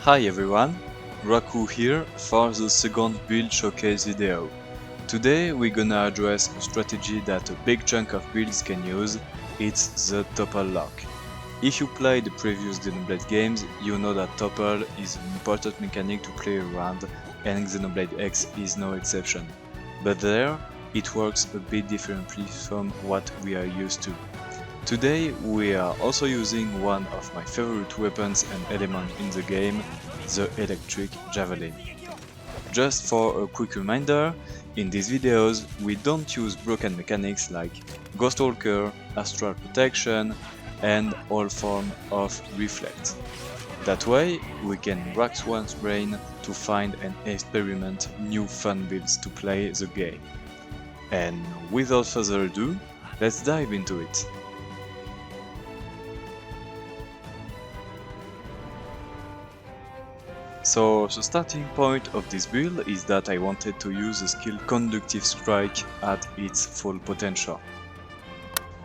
Hi everyone, Raku here for the second build showcase video. Today we're gonna address a strategy that a big chunk of builds can use, it's the Topple lock. If you played the previous Xenoblade games, you know that Topple is an important mechanic to play around and Xenoblade X is no exception. But there, it works a bit differently from what we are used to. Today we are also using one of my favorite weapons and elements in the game, the electric Javelin. Just for a quick reminder, in these videos we don't use broken mechanics like Ghost Walker, Astral Protection and all form of Reflect. That way we can rack one's brain to find and experiment new fun builds to play the game. And without further ado, let's dive into it. So the starting point of this build is that I wanted to use the skill Conductive Strike at its full potential.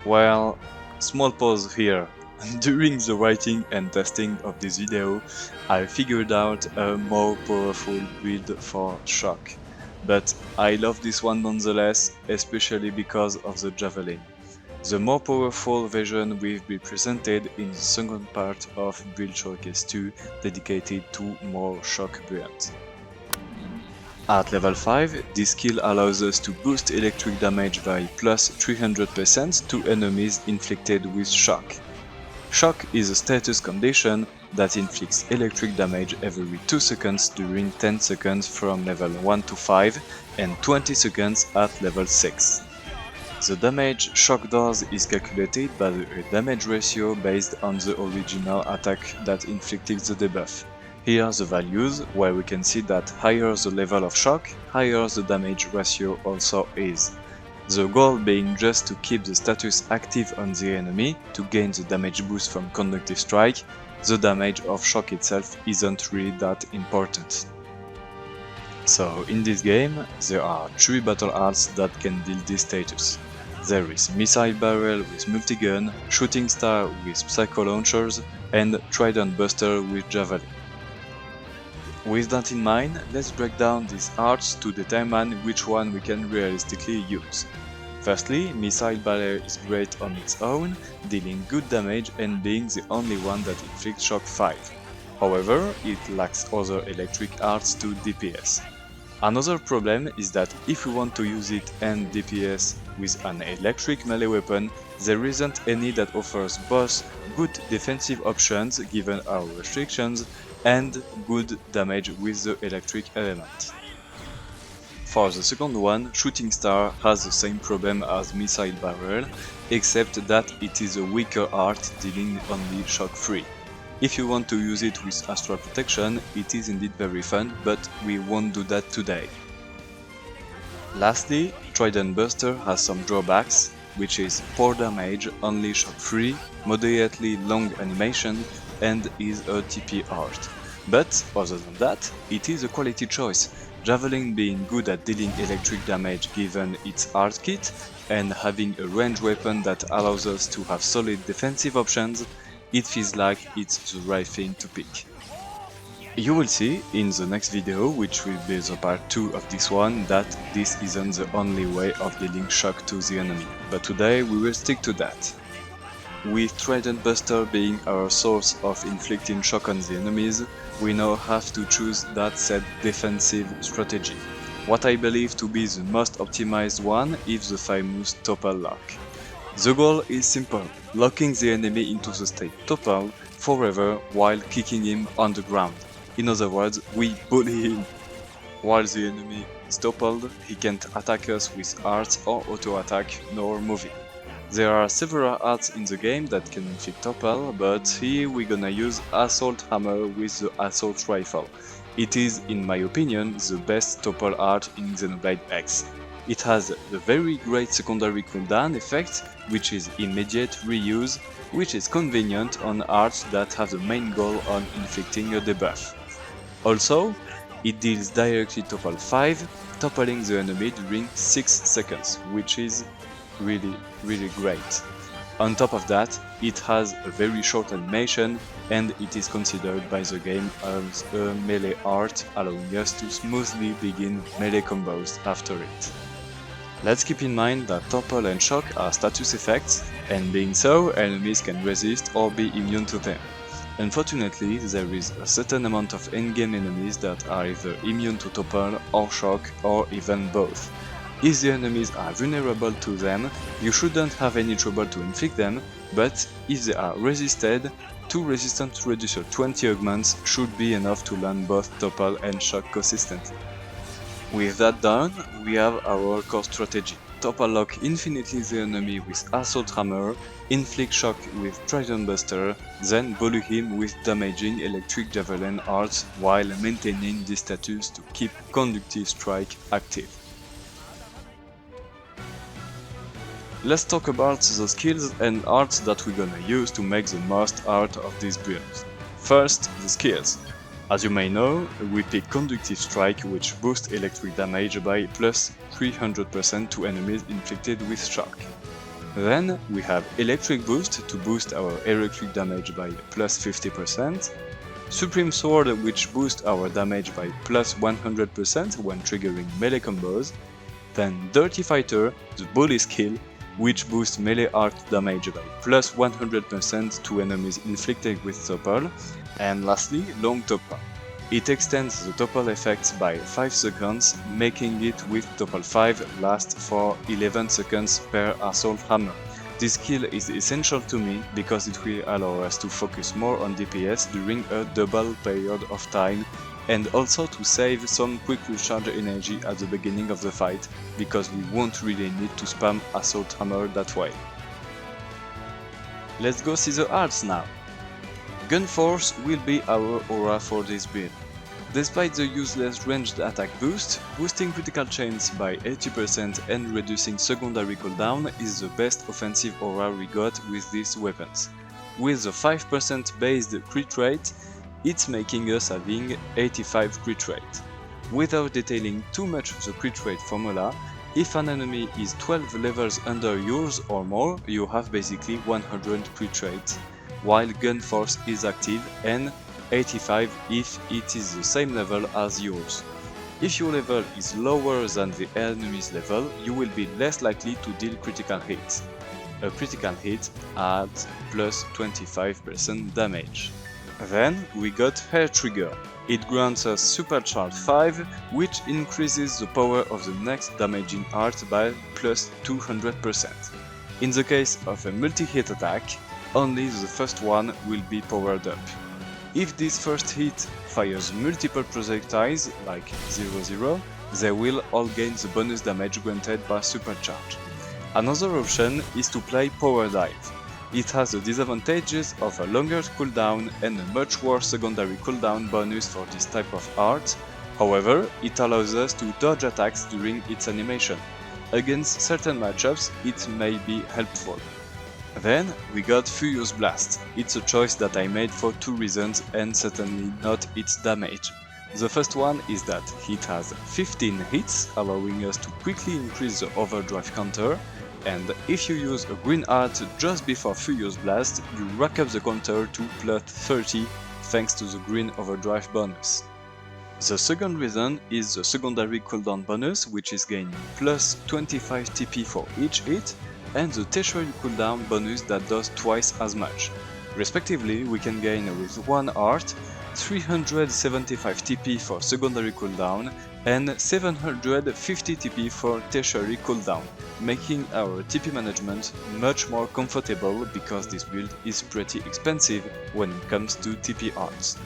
Well, small pause here. During the writing and testing of this video, I figured out a more powerful build for Shock. But I love this one nonetheless, especially because of the Javelin. The more powerful version will be presented in the second part of Build Showcase 2 dedicated to more shock builds. At level 5, this skill allows us to boost electric damage by plus 300% to enemies inflicted with shock. Shock is a status condition that inflicts electric damage every 2 seconds during 10 seconds from level 1 to 5 and 20 seconds at level 6. The damage Shock does is calculated by the damage ratio based on the original attack that inflicted the debuff. Here are the values, where we can see that higher the level of Shock, higher the damage ratio also is. The goal being just to keep the status active on the enemy to gain the damage boost from Conductive Strike. The damage of Shock itself isn't really that important. So in this game, there are 3 battle arts that can deal this status. There is Missile Barrel with Multigun, Shooting Star with Psycho Launchers, and Trident Buster with Javelin. With that in mind, let's break down these arts to determine which one we can realistically use. Firstly, Missile Barrel is great on its own, dealing good damage and being the only one that inflicts Shock 5. However, it lacks other electric arts to DPS. Another problem is that if we want to use it and DPS with an electric melee weapon, there isn't any that offers both good defensive options given our restrictions and good damage with the electric element. For the second one, Shooting Star has the same problem as Missile Barrel, except that it is a weaker art dealing only shock free. If you want to use it with Astral Protection, it is indeed very fun, but we won't do that today. Lastly, Trident Buster has some drawbacks, which is poor damage, only shock free, moderately long animation, and is a TP art. But, other than that, it is a quality choice, Javelin being good at dealing electric damage given its art kit, and having a ranged weapon that allows us to have solid defensive options. It feels like it's the right thing to pick. You will see in the next video, which will be the part 2 of this one, that this isn't the only way of dealing shock to the enemy, but today we will stick to that. With Trident Buster being our source of inflicting shock on the enemies, we now have to choose that said defensive strategy. What I believe to be the most optimized one is the famous Topple lock. The goal is simple, locking the enemy into the state Topple forever while kicking him on the ground. In other words, we bully him. While the enemy is toppled, he can't attack us with arts or auto attack nor moving. There are several arts in the game that can inflict Topple, but here we're gonna use Assault Hammer with the Assault Rifle. It is, in my opinion, the best Topple art in Xenoblade X. It has the very great secondary cooldown effect, which is immediate reuse, which is convenient on arts that have the main goal on inflicting a debuff. Also, it deals directly Topple 5, toppling the enemy during 6 seconds, which is really great. On top of that, it has a very short animation and it is considered by the game as a melee art, allowing us to smoothly begin melee combos after it. Let's keep in mind that Topple and Shock are status effects, and being so, enemies can resist or be immune to them. Unfortunately, there is a certain amount of endgame enemies that are either immune to Topple or Shock, or even both. If the enemies are vulnerable to them, you shouldn't have any trouble to inflict them, but if they are resisted, 2 resistance reducer 20 augments should be enough to land both Topple and Shock consistently. With that done, we have our core strategy. Topple lock infinitely the enemy with Assault Hammer, inflict Shock with Trident Buster, then bully him with damaging Electric Javelin arts while maintaining this status to keep Conductive Strike active. Let's talk about the skills and arts that we're gonna use to make the most out of this build. First, the skills. As you may know, we pick Conductive Strike, which boosts electric damage by plus 300% to enemies inflicted with Shock. Then we have Electric Boost to boost our electric damage by plus 50%, Supreme Sword, which boosts our damage by plus 100% when triggering melee combos, then Dirty Fighter, the bully skill, which boosts melee art damage by plus 100% to enemies inflicted with Topple, and lastly, Long Topple. It extends the Topple effects by 5 seconds, making it with Topple 5 last for 11 seconds per Assault Hammer. This skill is essential to me because it will allow us to focus more on DPS during a double period of time, and also to save some quick recharge energy at the beginning of the fight, because we won't really need to spam Assault Hammer that way. Let's go see the arts now. Gun Force will be our aura for this build. Despite the useless ranged attack boost, boosting critical chance by 80% and reducing secondary cooldown is the best offensive aura we got with these weapons. With the 5% based crit rate, it's making us having 85 crit rate. Without detailing too much the crit rate formula, if an enemy is 12 levels under yours or more, you have basically 100 crit rate, while Gun Force is active, and 85 if it is the same level as yours. If your level is lower than the enemy's level, you will be less likely to deal critical hits. A critical hit adds plus 25% damage. Then we got Hair Trigger. It grants us Supercharge 5, which increases the power of the next damaging art by plus 200%. In the case of a multi-hit attack, only the first one will be powered up. If this first hit fires multiple projectiles, like 0-0, they will all gain the bonus damage granted by Supercharge. Another option is to play Power Dive. It has the disadvantages of a longer cooldown and a much worse secondary cooldown bonus for this type of art. However, it allows us to dodge attacks during its animation. Against certain matchups, it may be helpful. Then we got Furious Blast. It's a choice that I made for 2 reasons, and certainly not its damage. The first one is that it has 15 hits, allowing us to quickly increase the overdrive counter, and if you use a green art just before Furious Blast, you rack up the counter to plus 30 thanks to the green overdrive bonus. The second reason is the secondary cooldown bonus, which is gaining plus 25 TP for each hit, and the tertiary cooldown bonus that does twice as much. Respectively, we can gain with one art 375 TP for secondary cooldown and 750 TP for tertiary cooldown, making our TP management much more comfortable because this build is pretty expensive when it comes to TP arts.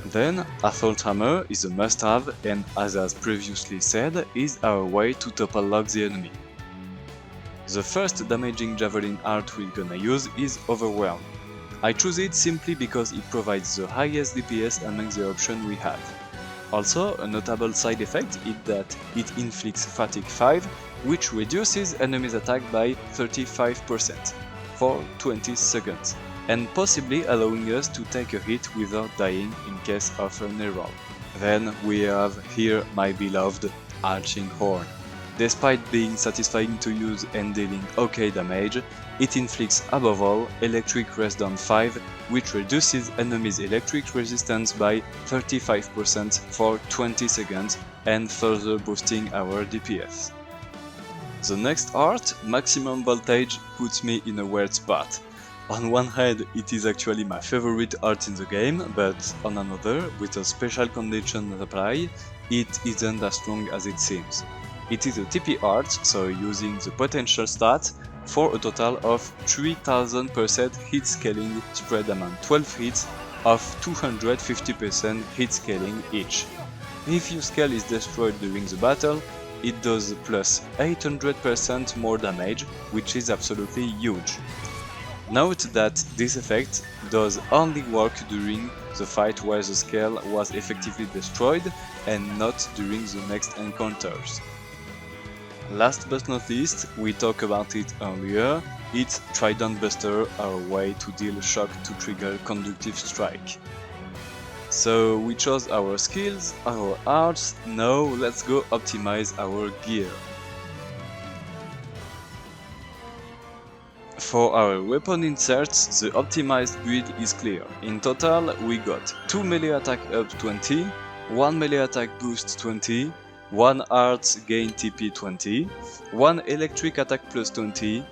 Then, Assault Hammer is a must-have, and as previously said, is our way to topple lock the enemy. The first damaging Javelin art we're gonna use is Overwhelm. I choose it simply because it provides the highest DPS among the options we have. Also, a notable side effect is that it inflicts Fatigue 5, which reduces enemies' attack by 35% for 20 seconds, and possibly allowing us to take a hit without dying in case of an error. Then we have here my beloved Arching Horn. Despite being satisfying to use and dealing okay damage, It inflicts above all electric res down 5, which reduces enemies' electric resistance by 35% for 20 seconds and further boosting our DPS. The next art, Maximum Voltage, puts me in a weird spot. On one hand, it is actually my favorite art in the game, but on another, with a special condition apply, it isn't as strong as it seems. It is a TP art, so using the potential stat for a total of 3000% hit scaling spread among 12 hits of 250% hit scaling each. If your scale is destroyed during the battle, it does plus 800% more damage, which is absolutely huge. Note that this effect does only work during the fight where the scale was effectively destroyed and not during the next encounters. Last but not least, we talked about it earlier, it's Trident Buster, our way to deal shock to trigger conductive strike. So we chose our skills, our arts, now let's go optimize our gear. For our weapon inserts, the optimized build is clear. In total, we got 2 melee attack up 20, 1 melee attack boost 20, 1 art gain TP 20, 1 electric attack plus 20,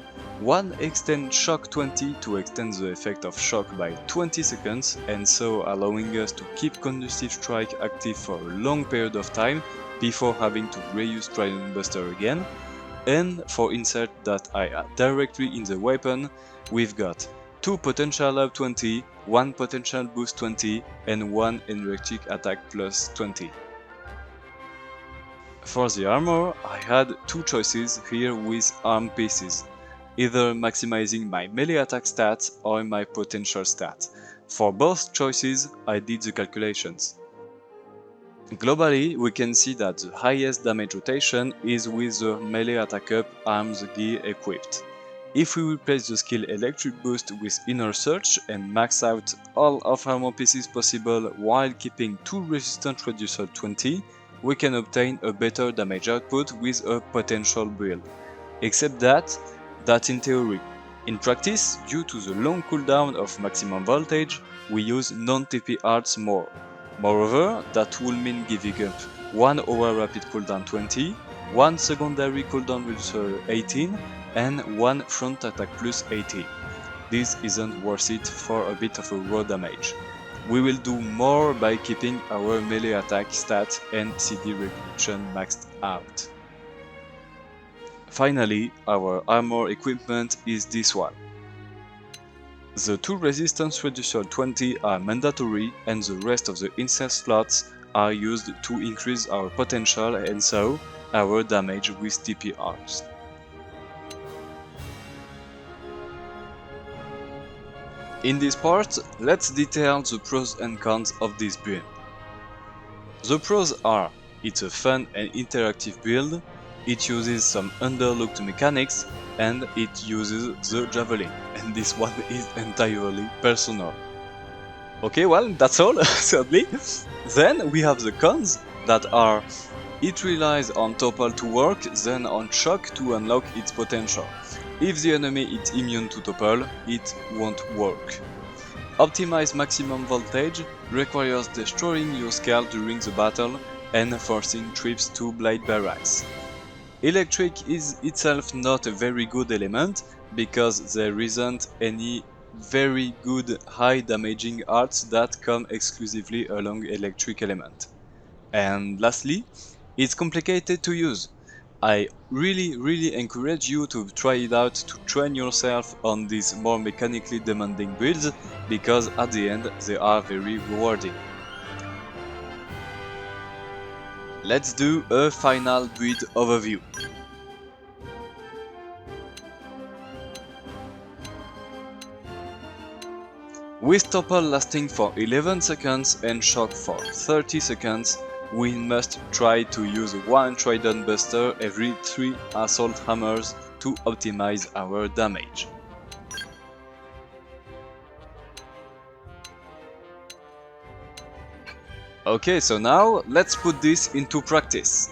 1 extend shock 20 to extend the effect of shock by 20 seconds and so allowing us to keep conductive strike active for a long period of time before having to reuse Trident Buster again. And for insert that I add directly in the weapon, we've got 2 potential up 20, 1 potential boost 20 and 1 electric attack plus 20. For the armor, I had 2 choices here with arm pieces, either maximizing my melee attack stat or my potential stat. For both choices, I did the calculations. Globally, we can see that the highest damage rotation is with the melee attack up arms gear equipped. If we replace the skill Electric Boost with Inner Search and max out all of armor pieces possible while keeping 2 resistance reducer 20, we can obtain a better damage output with a potential build. Except that's in theory. In practice, due to the long cooldown of Maximum Voltage, we use non-TP arts more. Moreover, that will mean giving up 1 hour rapid cooldown 20, 1 secondary cooldown reducer 18, and 1 front attack plus 18. This isn't worth it for a bit of a raw damage. We will do more by keeping our melee attack stat and CD reduction maxed out. Finally, our armor equipment is this one. The 2 resistance reducer 20 are mandatory and the rest of the insert slots are used to increase our potential and so our damage with TP arms. In this part, let's detail the pros and cons of this build. The pros are, it's a fun and interactive build, it uses some underlooked mechanics, and it uses the Javelin, and this one is entirely personal. Okay, well, that's all, sadly. Then we have the cons, that are, it relies on Topple to work, then on Shock to unlock its potential. If the enemy is immune to Topple, it won't work. Optimized Maximum Voltage requires destroying your scale during the battle and forcing trips to Blade Barracks. Electric is itself not a very good element, because there isn't any very good high damaging arts that come exclusively along electric element. And lastly, it's complicated to use. I really encourage you to try it out to train yourself on these more mechanically demanding builds, because at the end they are very rewarding. Let's do a final build overview. With Topple lasting for 11 seconds and Shock for 30 seconds, we must try to use 1 Trident Buster every 3 Assault Hammers to optimize our damage. Okay, so now let's put this into practice.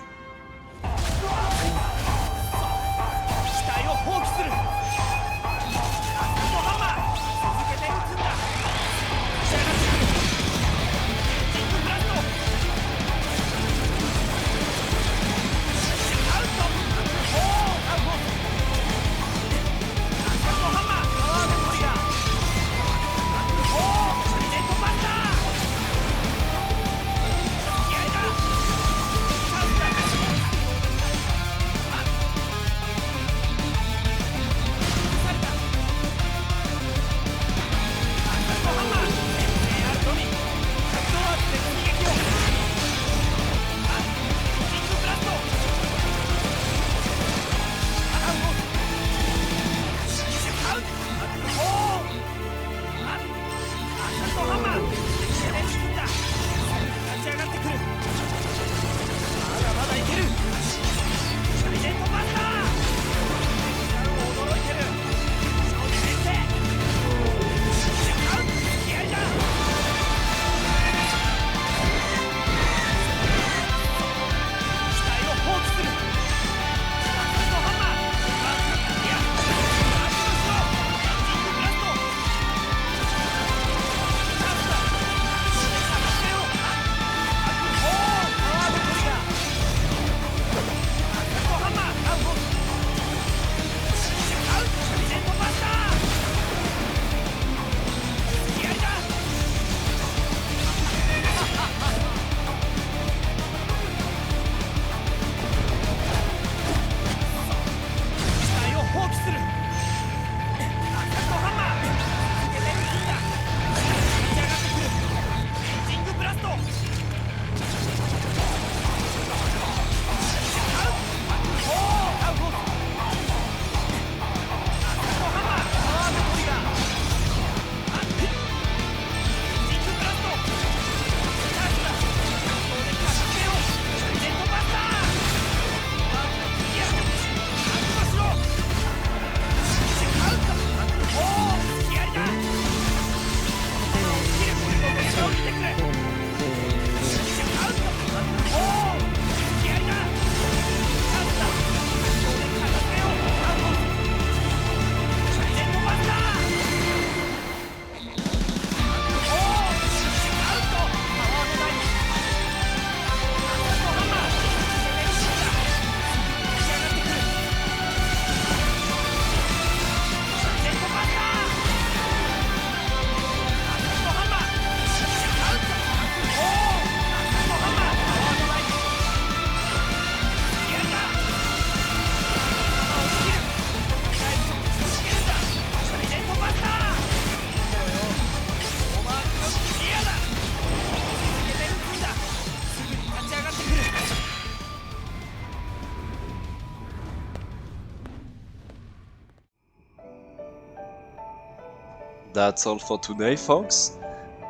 That's all for today, folks.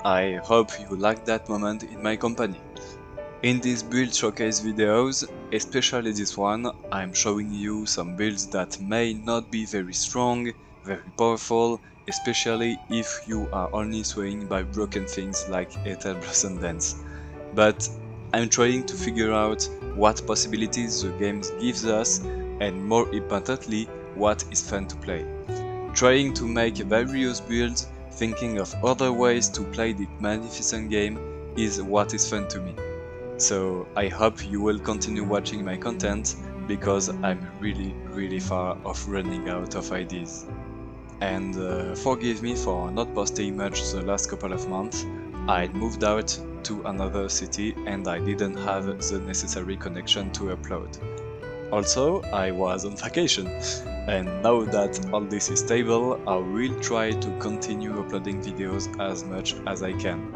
I hope you liked that moment in my company. In these build showcase videos, especially this one, I'm showing you some builds that may not be very strong, very powerful, especially if you are only swaying by broken things like Ether Blossom Dance. But I'm trying to figure out what possibilities the game gives us, and more importantly, what is fun to play. Trying to make various builds, thinking of other ways to play the magnificent game is what is fun to me. So I hope you will continue watching my content, because I'm really far off running out of ideas. And forgive me for not posting much the last couple of months. I moved out to another city and I didn't have the necessary connection to upload. Also, I was on vacation, and now that all this is stable, I will try to continue uploading videos as much as I can.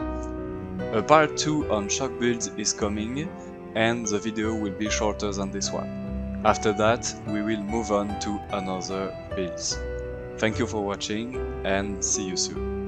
A part 2 on shock builds is coming, and the video will be shorter than this one. After that, we will move on to another builds. Thank you for watching, and see you soon.